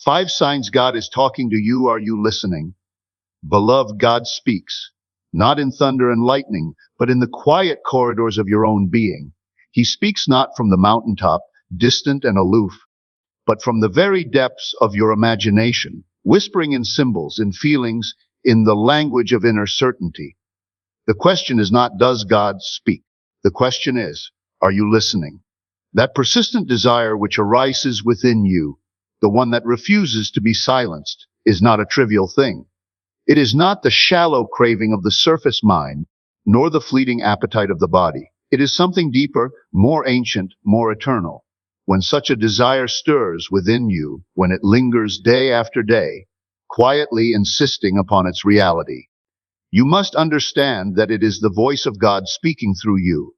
5 signs God is talking to you. Are you listening? Beloved, God speaks, not in thunder and lightning, but in the quiet corridors of your own being. He speaks not from the mountaintop, distant and aloof, but from the very depths of your imagination, whispering in symbols, in feelings, in the language of inner certainty. The question is not, does God speak? The question is, are you listening? That persistent desire which arises within you, the one that refuses to be silenced, is not a trivial thing. It is not the shallow craving of the surface mind, nor the fleeting appetite of the body. It is something deeper, more ancient, more eternal. When such a desire stirs within you, when it lingers day after day, quietly insisting upon its reality, you must understand that it is the voice of God speaking through you.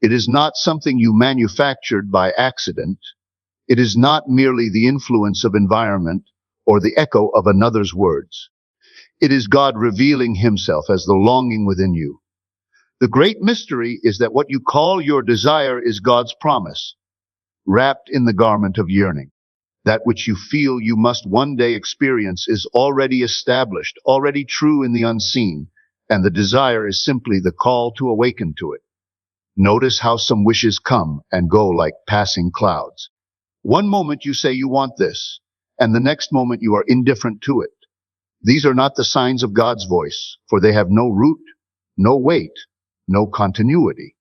It is not something you manufactured by accident. It is not merely the influence of environment or the echo of another's words. It is God revealing himself as the longing within you. The great mystery is that what you call your desire is God's promise, wrapped in the garment of yearning. That which you feel you must one day experience is already established, already true in the unseen, and the desire is simply the call to awaken to it. Notice how some wishes come and go like passing clouds. One moment you say you want this, and the next moment you are indifferent to it. These are not the signs of God's voice, for they have no root, no weight, no continuity.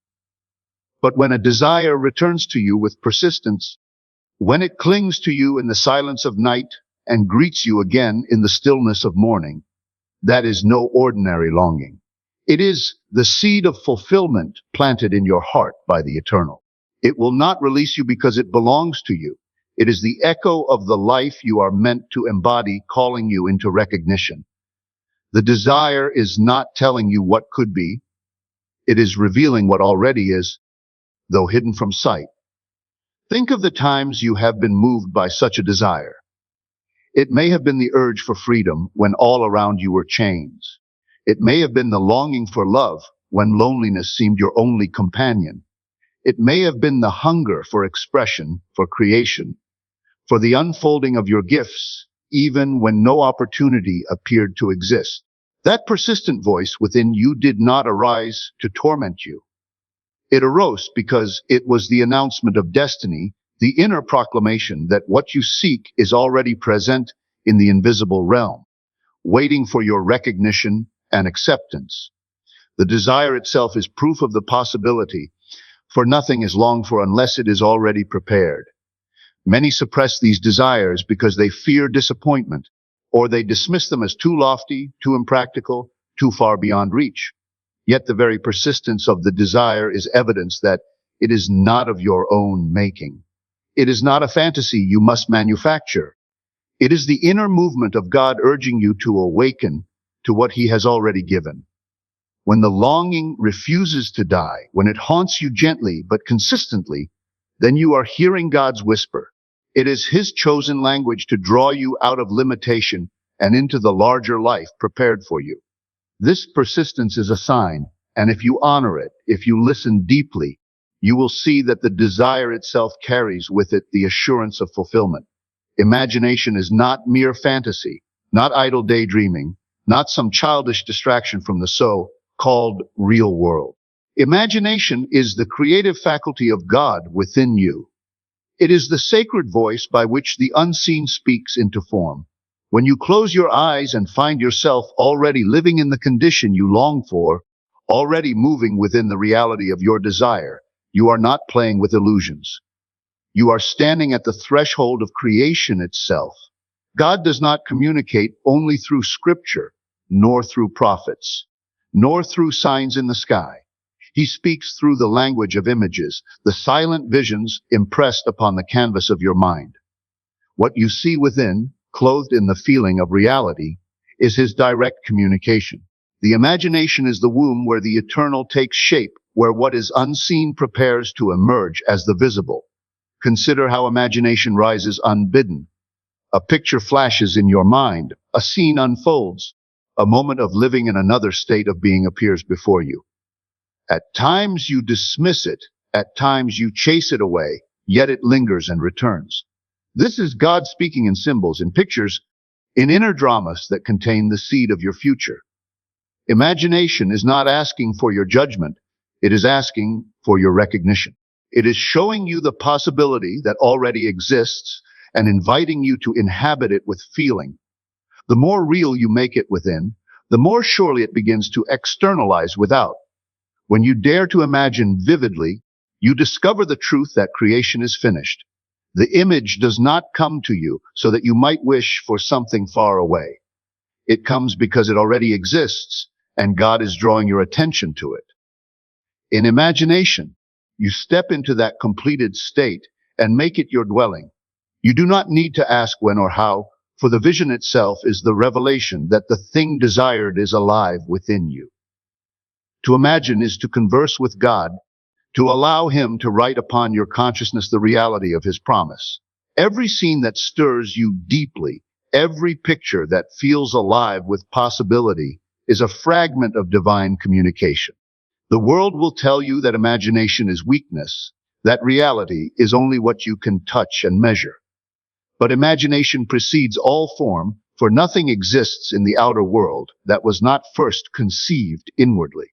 But when a desire returns to you with persistence, when it clings to you in the silence of night and greets you again in the stillness of morning, that is no ordinary longing. It is the seed of fulfillment planted in your heart by the Eternal. It will not release you because it belongs to you. It is the echo of the life you are meant to embody, calling you into recognition. The desire is not telling you what could be. It is revealing what already is, though hidden from sight. Think of the times you have been moved by such a desire. It may have been the urge for freedom when all around you were chains. It may have been the longing for love when loneliness seemed your only companion. It may have been the hunger for expression, for creation, for the unfolding of your gifts, even when no opportunity appeared to exist. That persistent voice within you did not arise to torment you. It arose because it was the announcement of destiny, the inner proclamation that what you seek is already present in the invisible realm, waiting for your recognition and acceptance. The desire itself is proof of the possibility, for nothing is longed for unless it is already prepared. Many suppress these desires because they fear disappointment, or they dismiss them as too lofty, too impractical, too far beyond reach. Yet the very persistence of the desire is evidence that it is not of your own making. It is not a fantasy you must manufacture. It is the inner movement of God urging you to awaken to what he has already given. When the longing refuses to die, when it haunts you gently but consistently, then you are hearing God's whisper. It is his chosen language to draw you out of limitation and into the larger life prepared for you. This persistence is a sign, and if you honor it, if you listen deeply, you will see that the desire itself carries with it the assurance of fulfillment. Imagination is not mere fantasy, not idle daydreaming, not some childish distraction from the so-called real world. Imagination is the creative faculty of God within you. It is the sacred voice by which the unseen speaks into form. When you close your eyes and find yourself already living in the condition you long for, already moving within the reality of your desire, you are not playing with illusions. You are standing at the threshold of creation itself. God does not communicate only through scripture, nor through prophets, nor through signs in the sky. He speaks through the language of images, the silent visions impressed upon the canvas of your mind. What you see within, clothed in the feeling of reality, is his direct communication. The imagination is the womb where the eternal takes shape, where what is unseen prepares to emerge as the visible. Consider how imagination rises unbidden. A picture flashes in your mind, a scene unfolds, a moment of living in another state of being appears before you. At times you dismiss it, at times you chase it away, yet it lingers and returns. This is God speaking in symbols, in pictures, in inner dramas that contain the seed of your future. Imagination is not asking for your judgment, it is asking for your recognition. It is showing you the possibility that already exists and inviting you to inhabit it with feeling. The more real you make it within, the more surely it begins to externalize without. When you dare to imagine vividly, you discover the truth that creation is finished. The image does not come to you so that you might wish for something far away. It comes because it already exists, and God is drawing your attention to it. In imagination, you step into that completed state and make it your dwelling. You do not need to ask when or how, for the vision itself is the revelation that the thing desired is alive within you. To imagine is to converse with God, to allow Him to write upon your consciousness the reality of His promise. Every scene that stirs you deeply, every picture that feels alive with possibility, is a fragment of divine communication. The world will tell you that imagination is weakness, that reality is only what you can touch and measure. But imagination precedes all form, for nothing exists in the outer world that was not first conceived inwardly.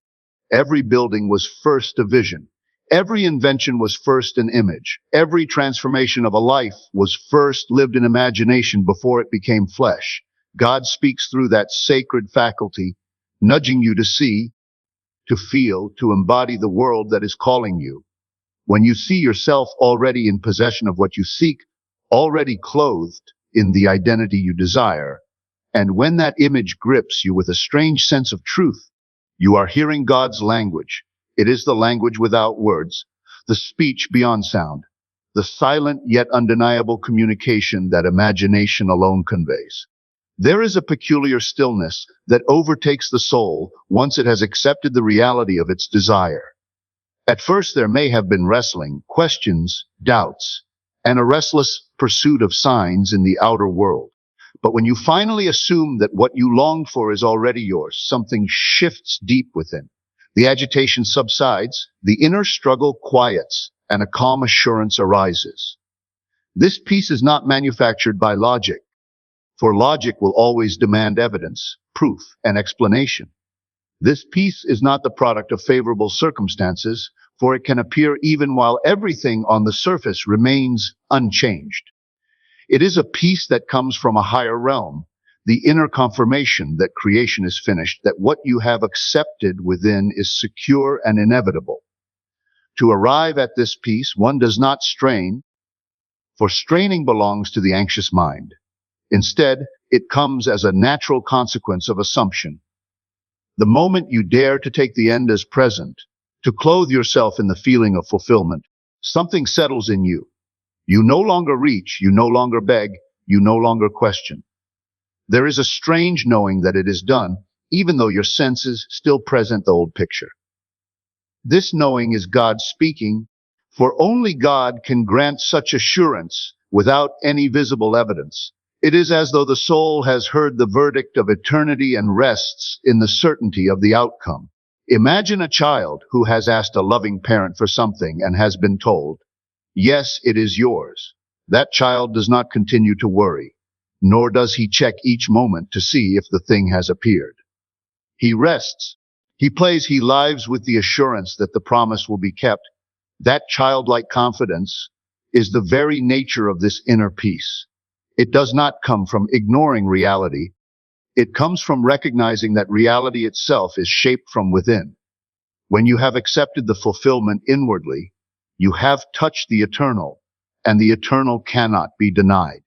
Every building was first a vision. Every invention was first an image. Every transformation of a life was first lived in imagination before it became flesh. God speaks through that sacred faculty, nudging you to see, to feel, to embody the world that is calling you. When you see yourself already in possession of what you seek, already clothed in the identity you desire, and when that image grips you with a strange sense of truth, you are hearing God's language. It is the language without words, the speech beyond sound, the silent yet undeniable communication that imagination alone conveys. There is a peculiar stillness that overtakes the soul once it has accepted the reality of its desire. At first there may have been wrestling, questions, doubts, and a restless pursuit of signs in the outer world. But when you finally assume that what you longed for is already yours, something shifts deep within. The agitation subsides, the inner struggle quiets, and a calm assurance arises. This peace is not manufactured by logic, for logic will always demand evidence, proof, and explanation. This peace is not the product of favorable circumstances, for it can appear even while everything on the surface remains unchanged. It is a peace that comes from a higher realm, the inner confirmation that creation is finished, that what you have accepted within is secure and inevitable. To arrive at this peace, one does not strain, for straining belongs to the anxious mind. Instead, it comes as a natural consequence of assumption. The moment you dare to take the end as present, to clothe yourself in the feeling of fulfillment, something settles in you. You no longer reach, you no longer beg, you no longer question. There is a strange knowing that it is done, even though your senses still present the old picture. This knowing is God speaking, for only God can grant such assurance without any visible evidence. It is as though the soul has heard the verdict of eternity and rests in the certainty of the outcome. Imagine a child who has asked a loving parent for something and has been told, "Yes, it is yours." That child does not continue to worry, nor does he check each moment to see if the thing has appeared. He rests. He plays, he lives with the assurance that the promise will be kept. That childlike confidence is the very nature of this inner peace. It does not come from ignoring reality. It comes from recognizing that reality itself is shaped from within. When you have accepted the fulfillment inwardly, you have touched the eternal, and the eternal cannot be denied.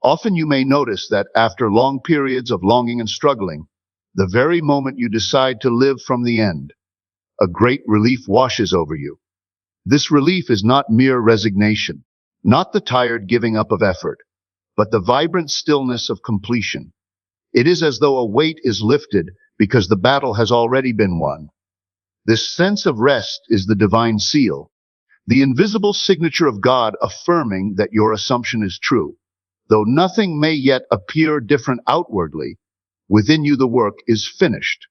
Often you may notice that after long periods of longing and struggling, the very moment you decide to live from the end, a great relief washes over you. This relief is not mere resignation, not the tired giving up of effort, but the vibrant stillness of completion. It is as though a weight is lifted because the battle has already been won. This sense of rest is the divine seal, the invisible signature of God affirming that your assumption is true. Though nothing may yet appear different outwardly, within you the work is finished.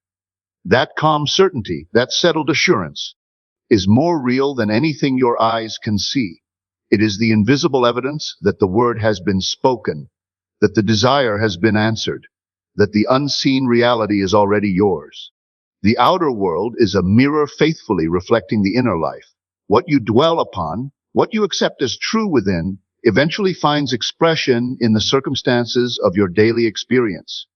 That calm certainty, that settled assurance, is more real than anything your eyes can see. It is the invisible evidence that the word has been spoken, that the desire has been answered, that the unseen reality is already yours. The outer world is a mirror faithfully reflecting the inner life. What you dwell upon, what you accept as true within, eventually finds expression in the circumstances of your daily experience.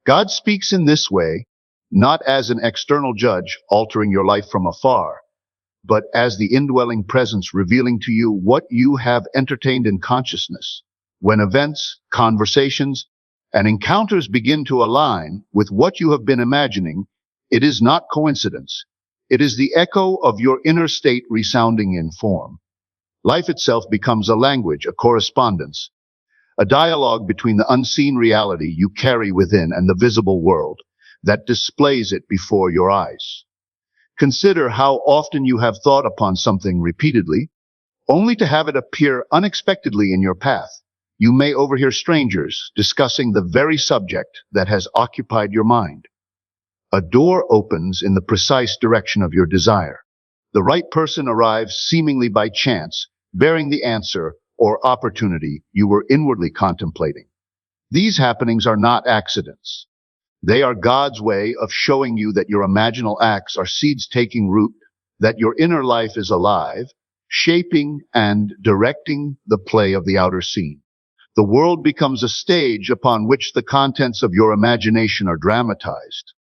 God speaks in this way, not as an external judge altering your life from afar, but as the indwelling presence revealing to you what you have entertained in consciousness. When events, conversations, and encounters begin to align with what you have been imagining, it is not coincidence. It is the echo of your inner state resounding in form. Life itself becomes a language, a correspondence, a dialogue between the unseen reality you carry within and the visible world that displays it before your eyes. Consider how often you have thought upon something repeatedly, only to have it appear unexpectedly in your path. You may overhear strangers discussing the very subject that has occupied your mind. A door opens in the precise direction of your desire. The right person arrives seemingly by chance, bearing the answer or opportunity you were inwardly contemplating. These happenings are not accidents. They are God's way of showing you that your imaginal acts are seeds taking root, that your inner life is alive, shaping and directing the play of the outer scene. The world becomes a stage upon which the contents of your imagination are dramatized.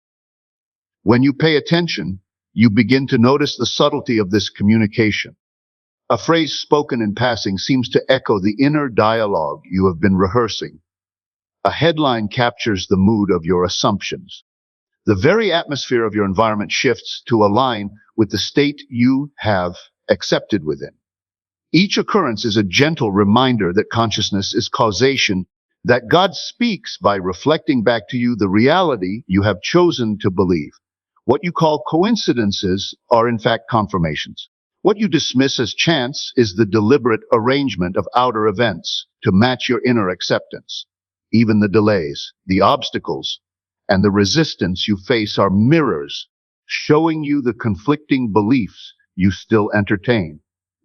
When you pay attention, you begin to notice the subtlety of this communication. A phrase spoken in passing seems to echo the inner dialogue you have been rehearsing. A headline captures the mood of your assumptions. The very atmosphere of your environment shifts to align with the state you have accepted within. Each occurrence is a gentle reminder that consciousness is causation, that God speaks by reflecting back to you the reality you have chosen to believe. What you call coincidences are in fact confirmations. What you dismiss as chance is the deliberate arrangement of outer events to match your inner acceptance. Even the delays, the obstacles, and the resistance you face are mirrors, showing you the conflicting beliefs you still entertain.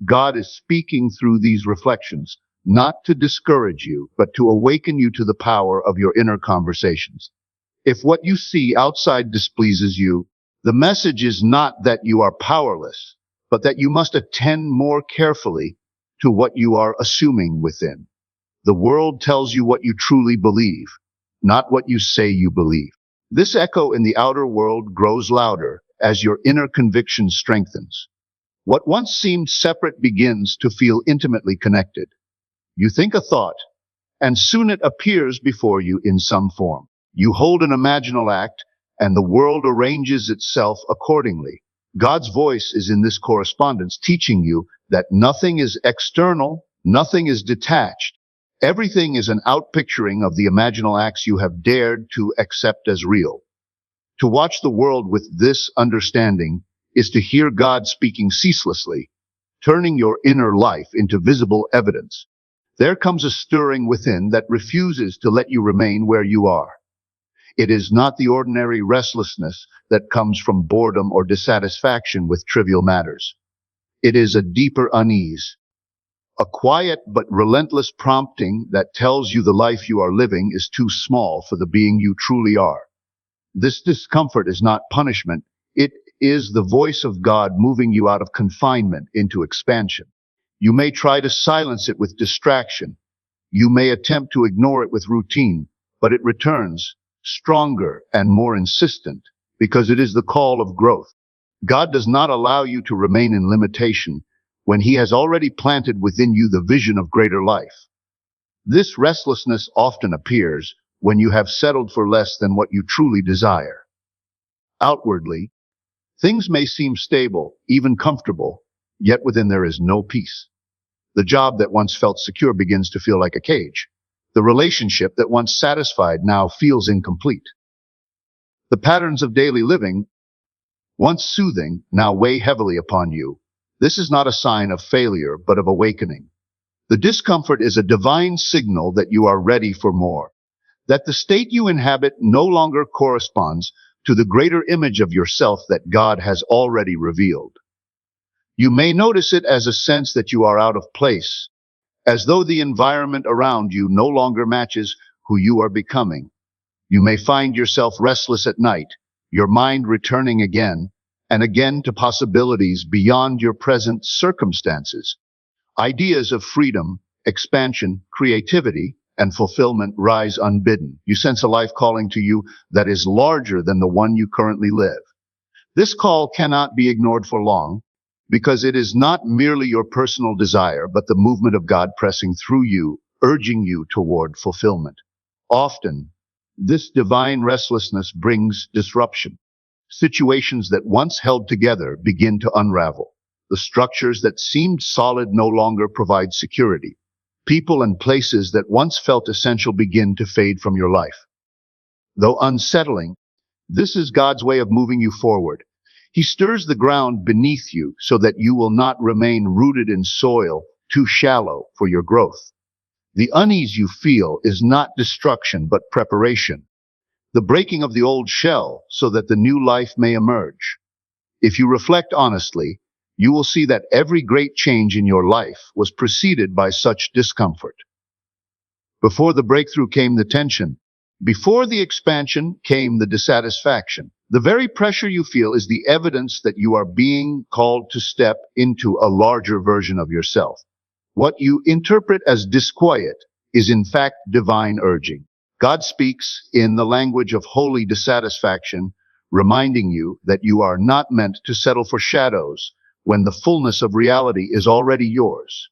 God is speaking through these reflections, not to discourage you, but to awaken you to the power of your inner conversations. If what you see outside displeases you, the message is not that you are powerless, but that you must attend more carefully to what you are assuming within. The world tells you what you truly believe, not what you say you believe. This echo in the outer world grows louder as your inner conviction strengthens. What once seemed separate begins to feel intimately connected. You think a thought, and soon it appears before you in some form. You hold an imaginal act, and the world arranges itself accordingly. God's voice is in this correspondence, teaching you that nothing is external, nothing is detached. Everything is an outpicturing of the imaginal acts you have dared to accept as real. To watch the world with this understanding is to hear God speaking ceaselessly, turning your inner life into visible evidence. There comes a stirring within that refuses to let you remain where you are. It is not the ordinary restlessness that comes from boredom or dissatisfaction with trivial matters. It is a deeper unease, a quiet but relentless prompting that tells you the life you are living is too small for the being you truly are. This discomfort is not punishment. It is the voice of God moving you out of confinement into expansion. You may try to silence it with distraction. You may attempt to ignore it with routine, but it returns, stronger and more insistent, because it is the call of growth. God does not allow you to remain in limitation when He has already planted within you the vision of greater life. This restlessness often appears when you have settled for less than what you truly desire. Outwardly, things may seem stable, even comfortable, yet within there is no peace. The job that once felt secure begins to feel like a cage. The relationship that once satisfied now feels incomplete. The patterns of daily living, once soothing, now weigh heavily upon you. This is not a sign of failure, but of awakening. The discomfort is a divine signal that you are ready for more, that the state you inhabit no longer corresponds to the greater image of yourself that God has already revealed. You may notice it as a sense that you are out of place, as though the environment around you no longer matches who you are becoming. You may find yourself restless at night, your mind returning again and again to possibilities beyond your present circumstances. Ideas of freedom, expansion, creativity, and fulfillment rise unbidden. You sense a life calling to you that is larger than the one you currently live. This call cannot be ignored for long, because it is not merely your personal desire, but the movement of God pressing through you, urging you toward fulfillment. Often, this divine restlessness brings disruption. Situations that once held together begin to unravel. The structures that seemed solid no longer provide security. People and places that once felt essential begin to fade from your life. Though unsettling, this is God's way of moving you forward. He stirs the ground beneath you so that you will not remain rooted in soil too shallow for your growth. The unease you feel is not destruction but preparation, the breaking of the old shell so that the new life may emerge. If you reflect honestly, you will see that every great change in your life was preceded by such discomfort. Before the breakthrough came the tension. Before the expansion came the dissatisfaction. The very pressure you feel is the evidence that you are being called to step into a larger version of yourself. What you interpret as disquiet is in fact divine urging. God speaks in the language of holy dissatisfaction, reminding you that you are not meant to settle for shadows when the fullness of reality is already yours.